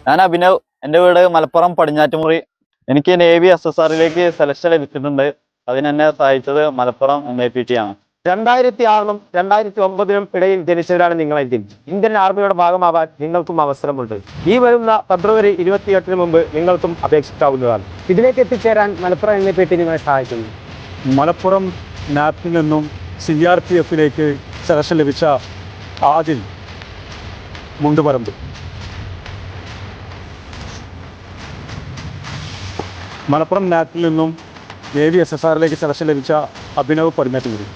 ഞാൻ അഭിനവ്. എൻ്റെ വീട് മലപ്പുറം പടിഞ്ഞാറ്റുമുറി. എനിക്ക് നേവി SSRലേക്ക് സെലക്ഷൻ ലഭിച്ചിട്ടുണ്ട്. അതിനെന്നെ സഹായിച്ചത് മലപ്പുറം MAPT ആണ്. 2006-നും 2009-നും ഇടയിൽ ജനിച്ചവരാണ് നിങ്ങളെങ്കിൽ ഇന്ത്യൻ ആർമിയുടെ ഭാഗമാവാൻ നിങ്ങൾക്കും അവസരമുണ്ട്. ഈ വരുന്ന ഫെബ്രുവരി 28-ന് മുമ്പ് നിങ്ങൾക്കും അപേക്ഷിക്കാവുന്നതാണ്. ഇതിലേക്ക് എത്തിച്ചേരാൻ മലപ്പുറം MAPT നിങ്ങളെ സഹായിക്കുന്നു. മലപ്പുറം നാപ്പിൽ നിന്നും CRPFിലേക്ക് സെലക്ഷൻ ലഭിച്ച ആദിൽ മുണ്ടുപറമ്പ്. മലപ്പുറം നാപ്പിൽ നിന്നും നേവി SSRലേക്ക് സെലക്ഷൻ ലഭിച്ച അഭിനവ് പടിഞ്ഞാറ്റുമുറി.